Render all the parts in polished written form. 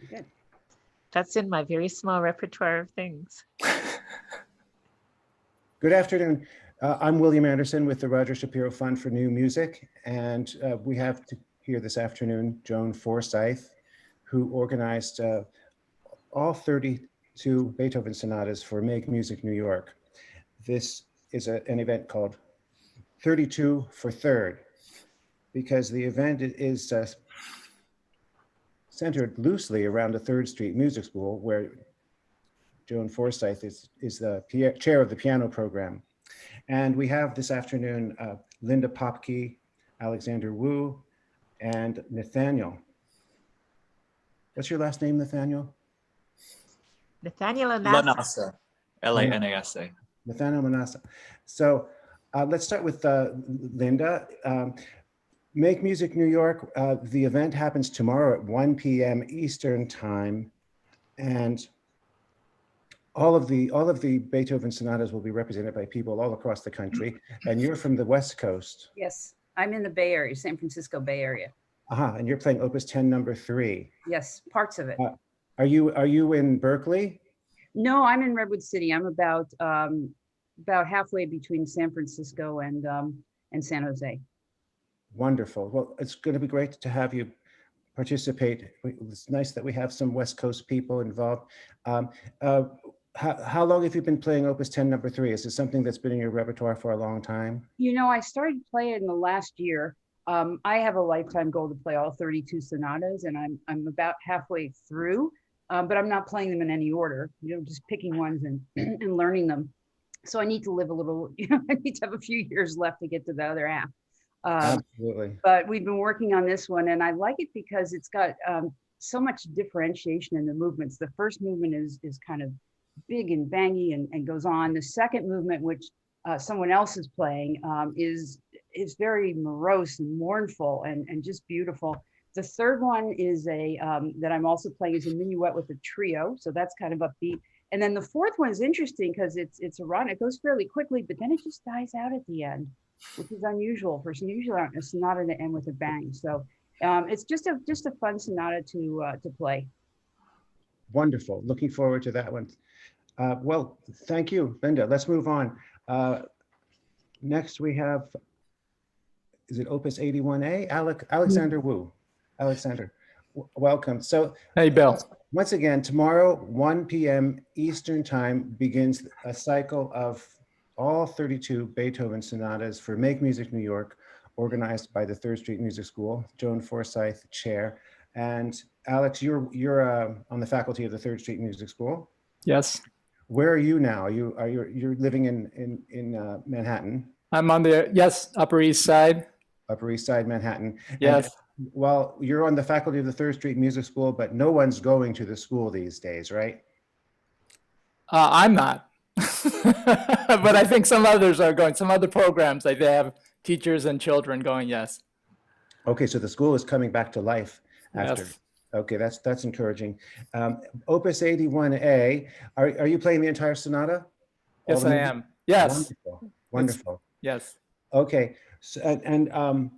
Good. That's in my very small repertoire of things. Good afternoon. I'm William Anderson with the Roger Shapiro Fund for New Music, and we have here this afternoon Joan Forsyth, who organized all 32 Beethoven sonatas for Make Music New York. This is an event called 32 for Third, because the event is centered loosely around the Third Street Music School, where Joan Forsyth is the chair of the piano program. And we have this afternoon Linda Popky, Alexander Wu, and Nathaniel. What's your last name, Nathaniel? Nathaniel LaNasa. LaNasa, L-A-N-A-S-A. Nathaniel LaNasa. So let's start with Linda. Make Music New York, the event happens tomorrow at 1 p.m. Eastern Time, and all of the Beethoven sonatas will be represented by people all across the country. And you're from the West Coast. Yes, I'm in the Bay Area, San Francisco Bay Area. And you're playing Opus 10 number 3. Yes, parts of it. Are you in Berkeley? No, I'm in Redwood City. I'm about halfway between San Francisco and San Jose. Wonderful. Well, it's going to be great to have you participate. It's nice that we have some West Coast people involved. How long have you been playing Opus 10 number 3? Is it something that's been in your repertoire for a long time? You know, I started playing in the last year. I have a lifetime goal to play all 32 sonatas, and I'm about halfway through, but I'm not playing them in any order, you know, just picking ones and learning them. So I need to live a little, you know, I need to have a few years left to get to the other half. Absolutely. But we've been working on this one, and I like it because it's got so much differentiation in the movements. The first movement is kind of big and bangy and goes on. The second movement, which someone else is playing, is very morose and mournful and just beautiful. The third one is that I'm also playing is a minuet with a trio, so that's kind of upbeat. And then the fourth one is interesting because it's a run. It goes fairly quickly, but then it just dies out at the end, which is unusual for usually a sonata to end with a bang. So it's just a fun sonata to play. Wonderful. Looking forward to that one. Well, thank you, Linda. Let's move on. Next we have, is it Opus 81A? Alexander Wu. Alexander, welcome. So, hey, Bill. Once again, tomorrow, 1 p.m. Eastern Time begins a cycle of all 32 Beethoven sonatas for Make Music New York, organized by the Third Street Music School, Joan Forsyth, chair. And Alex, you're on the faculty of the Third Street Music School. Yes. Where are you now? You're living in Manhattan? I'm on the Upper East Side. Upper East Side, Manhattan. Yes. And, well, you're on the faculty of the Third Street Music School, but no one's going to the school these days, right? I'm not, but I think some others are going. Some other programs, like they have teachers and children going. Yes. Okay, so the school is coming back to life after. Yes. Okay, that's encouraging. Opus 81A, are you playing the entire sonata? Yes, I am. Yes. Wonderful. Yes. Okay, so, and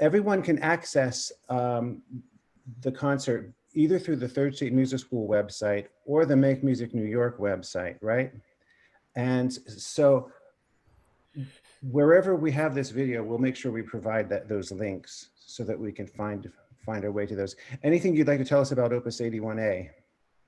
everyone can access the concert either through the Third Street Music School website or the Make Music New York website, right? And so wherever we have this video, we'll make sure we provide those links so that we can find our way to those. Anything you'd like to tell us about Opus 81A?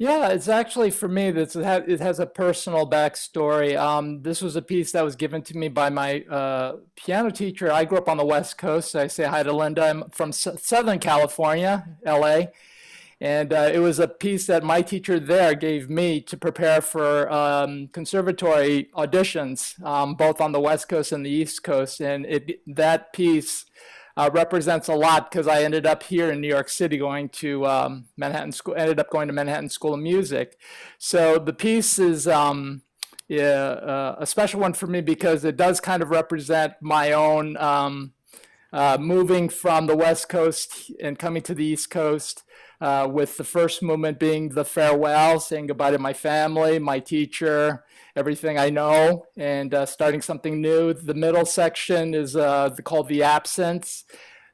Yeah, it's actually, for me, it has a personal backstory. This was a piece that was given to me by my piano teacher. I grew up on the West Coast. So I say hi to Linda. I'm from Southern California, LA. And it was a piece that my teacher there gave me to prepare for conservatory auditions, both on the West Coast and the East Coast. And that piece represents a lot because I ended up here in New York City going to Manhattan School of Music. So the piece is a special one for me because it does kind of represent my own moving from the West Coast and coming to the East Coast, with the first movement being the farewell, saying goodbye to my family, my teacher, everything I know, and starting something new. The middle section is called The Absence.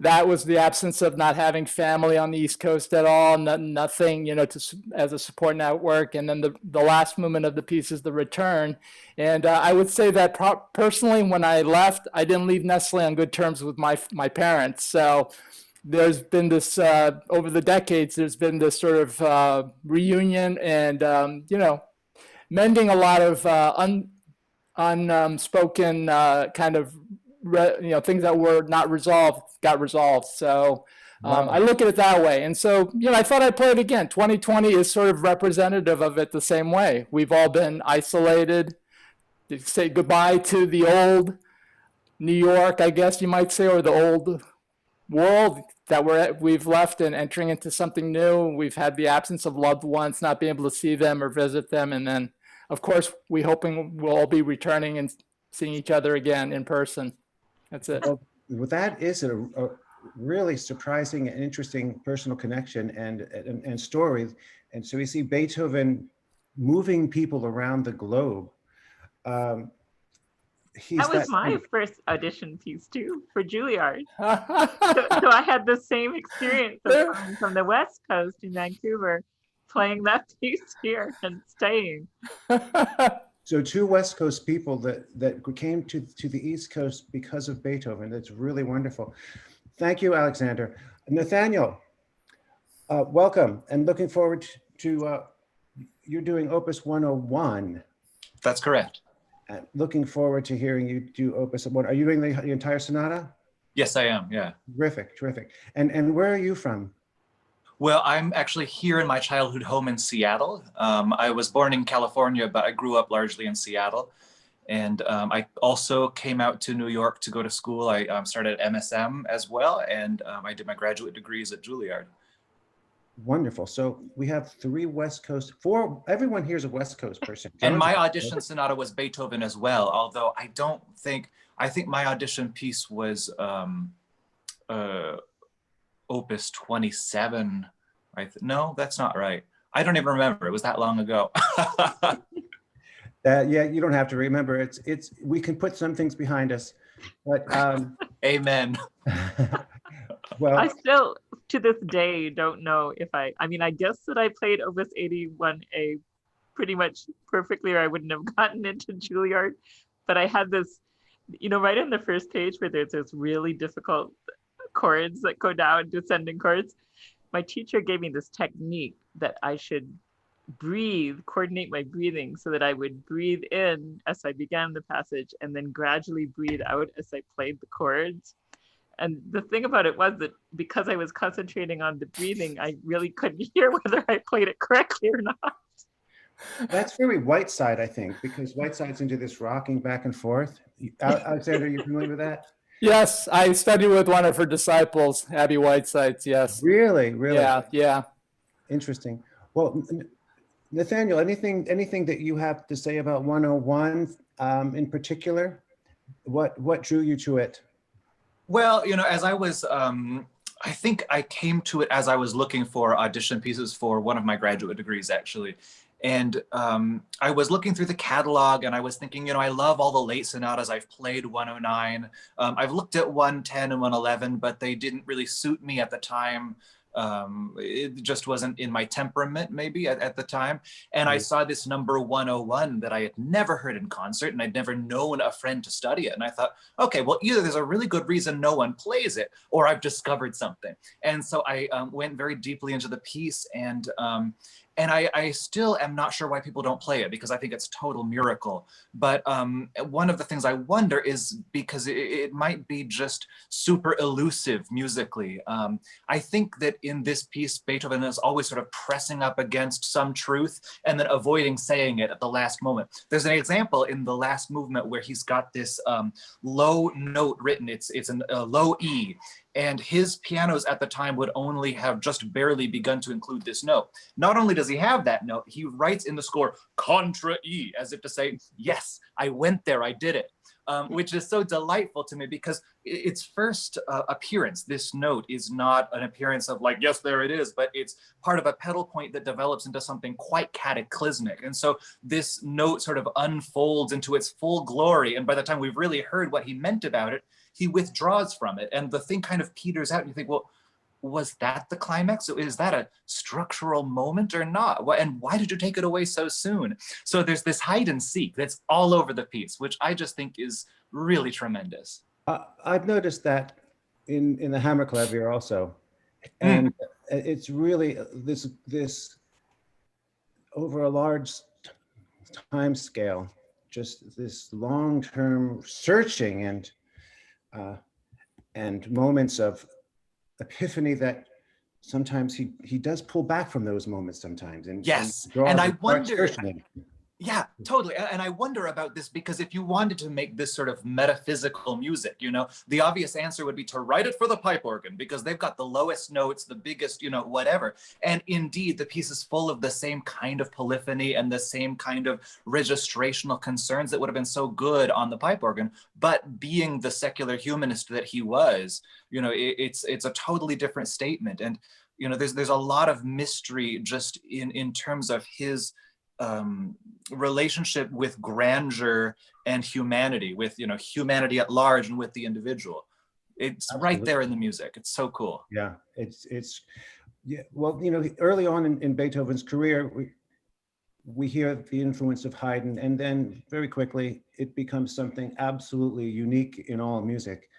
that was the absence of not having family on the East Coast at all, nothing, you know, as a support network. And then the last movement of the piece is the return. And I would say that personally, when I left, I didn't leave necessarily on good terms with my parents. So there's been this, over the decades, there's been this sort of reunion and, you know, mending a lot of unspoken kind of, you know, things that were not resolved got resolved. So Wow. I look at it that way. And so, you know, I thought I'd play it again. 2020 is sort of representative of it the same way. We've all been isolated. Say goodbye to the old New York, I guess you might say, or the old world that we've left and entering into something new. We've had the absence of loved ones, not being able to see them or visit them. And then, of course, we hoping we'll all be returning and seeing each other again in person. That's it. Well, that is a really surprising and interesting personal connection and story. And so we see Beethoven moving people around the globe. That was my first audition piece too for Juilliard. So I had the same experience of coming from the West Coast in Vancouver, playing that piece here and staying. So two West Coast people that came to the East Coast because of Beethoven. That's really wonderful. Thank you, Alexander. Nathaniel, welcome, and looking forward to you're doing Opus 101. That's correct. Looking forward to hearing you do Opus 1. Are you doing the entire sonata? Yes, I am. Yeah. Terrific, terrific. And where are you from? Well, I'm actually here in my childhood home in Seattle. I was born in California, but I grew up largely in Seattle. And I also came out to New York to go to school. I started at MSM as well, and I did my graduate degrees at Juilliard. Wonderful. So we have 3 West Coast, 4, everyone here is a West Coast person. And my audition sonata was Beethoven as well, although I think my audition piece was Opus 27. No, that's not right. I don't even remember. It was that long ago. Yeah, you don't have to remember. It's we can put some things behind us, but Amen. well, I still, to this day, don't know if I mean, I guess that I played Opus 81A pretty much perfectly, or I wouldn't have gotten into Juilliard. But I had this, you know, right on the first page where there's this really difficult chords that go down, descending chords. My teacher gave me this technique that I should coordinate my breathing so that I would breathe in as I began the passage and then gradually breathe out as I played the chords. And the thing about it was that because I was concentrating on the breathing, I really couldn't hear whether I played it correctly or not. that's very Whiteside, I think, because Whiteside's into this rocking back and forth. Alexander, are you familiar with that? Yes, I studied with one of her disciples, Abby Whitesides. Yes. Really? Yeah. Interesting. Well, Nathaniel, anything that you have to say about 101 in particular? What drew you to it? Well, you know, as I was, I think I came to it as I was looking for audition pieces for one of my graduate degrees, actually. And I was looking through the catalog and I was thinking, you know, I love all the late sonatas. I've played 109. I've looked at 110 and 111, but they didn't really suit me at the time. It just wasn't in my temperament maybe at the time. And I saw this number 101 that I had never heard in concert and I'd never known a friend to study it. And I thought, okay, well, either there's a really good reason no one plays it or I've discovered something. And so I went very deeply into the piece and I still am not sure why people don't play it because I think it's a total miracle. But one of the things I wonder is because it might be just super elusive musically. I think that in this piece, Beethoven is always sort of pressing up against some truth and then avoiding saying it at the last moment. There's an example in the last movement where he's got this low note written. It's a low E. And his pianos at the time would only have just barely begun to include this note. Not only does he have that note, he writes in the score, contra E, as if to say, yes, I went there, I did it. Which is so delightful to me because its first appearance, this note is not an appearance of like, yes, there it is, but it's part of a pedal point that develops into something quite cataclysmic. And so this note sort of unfolds into its full glory. And by the time we've really heard what he meant about it, he withdraws from it, and the thing kind of peters out, and you think, well, was that the climax? Is that a structural moment or not? And why did you take it away so soon? So there's this hide and seek that's all over the piece, which I just think is really tremendous. I've noticed that in the Hammerklavier also. And it's really this over a large time scale, just this long-term searching and moments of epiphany that sometimes he does pull back from those moments sometimes. And I wonder, yeah, totally. And I wonder about this, because if you wanted to make this sort of metaphysical music, you know, the obvious answer would be to write it for the pipe organ, because they've got the lowest notes, the biggest, you know, whatever. And indeed, the piece is full of the same kind of polyphony and the same kind of registrational concerns that would have been so good on the pipe organ. But being the secular humanist that he was, you know, it's a totally different statement. And, you know, there's a lot of mystery just in terms of his relationship with grandeur and humanity, with, you know, humanity at large and with the individual. It's Absolutely. Right there in the music. It's so cool. Yeah, yeah. Well, you know, early on in Beethoven's career, we hear the influence of Haydn, and then very quickly it becomes something absolutely unique in all music.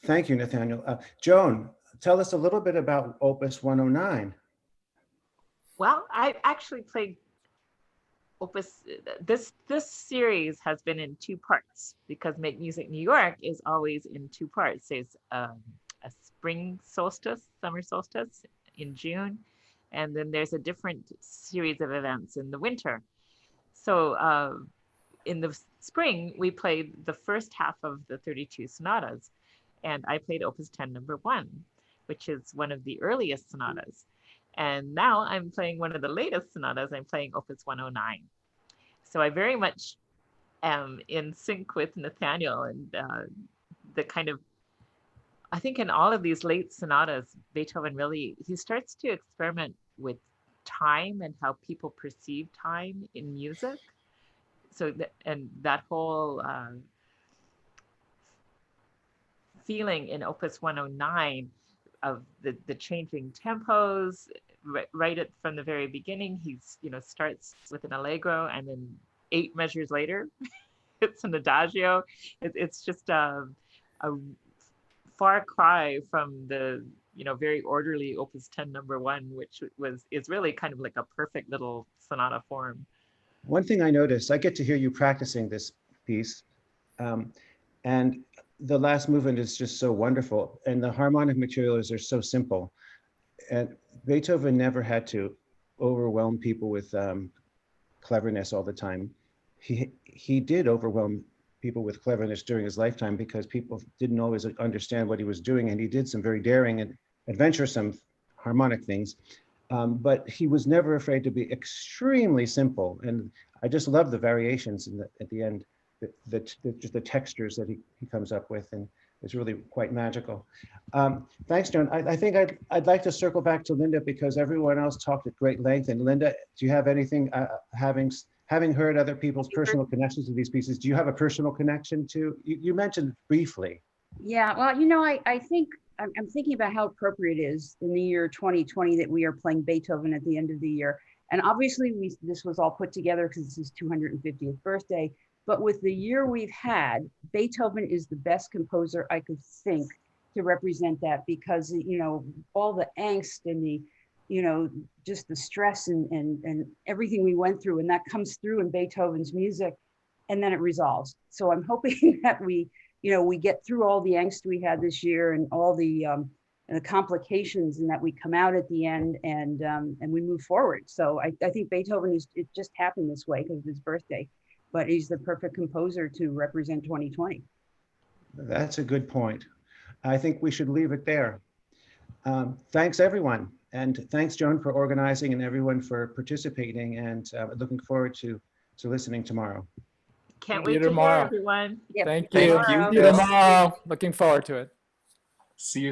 Thank you, Nathaniel. Joan, tell us a little bit about Opus 109. Well, I actually played Opus. This series has been in two parts, because Make Music New York is always in two parts. There's a spring solstice, summer solstice in June, and then there's a different series of events in the winter. So in the spring, we played the first half of the 32 sonatas, and I played Opus 10 number 1, which is one of the earliest sonatas. And now I'm playing one of the latest sonatas. I'm playing Opus 109. So I very much am in sync with Nathaniel, and the kind of, I think in all of these late sonatas, Beethoven really, he starts to experiment with time and how people perceive time in music. So, that whole feeling in Opus 109 of the changing tempos, right from the very beginning, he's, you know, starts with an allegro, and then 8 measures later, it's an adagio. It's just a far cry from the, you know, very orderly Opus 10 number 1, which is really kind of like a perfect little sonata form. One thing I noticed, I get to hear you practicing this piece, and the last movement is just so wonderful, and the harmonic materials are so simple. And Beethoven never had to overwhelm people with cleverness all the time. He did overwhelm people with cleverness during his lifetime, because people didn't always understand what he was doing, and he did some very daring and adventuresome harmonic things. But he was never afraid to be extremely simple. And I just love the variations at the end. Just the textures that he comes up with, and it's really quite magical. Thanks, Joan. I think I'd like to circle back to Linda, because everyone else talked at great length. And Linda, do you have anything, having heard other people's personal connections to these pieces, do you have a personal connection to? You mentioned briefly. Yeah, well, you know, I think I'm thinking about how appropriate it is in the year 2020 that we are playing Beethoven at the end of the year. And obviously this was all put together because it's his 250th birthday. But with the year we've had, Beethoven is the best composer I could think to represent that, because, you know, all the angst and the, you know, just the stress and everything we went through, and that comes through in Beethoven's music, and then it resolves. So I'm hoping that we get through all the angst we had this year and all the complications, and that we come out at the end and we move forward. So I think Beethoven it just happened this way because of his birthday. But he's the perfect composer to represent 2020. That's a good point. I think we should leave it there. Thanks, everyone. And thanks, Joan, for organizing, and everyone for participating, and looking forward to listening tomorrow. Can't wait to hear everyone. Yep. Thank you. Thank you. See you tomorrow. Looking forward to it. See you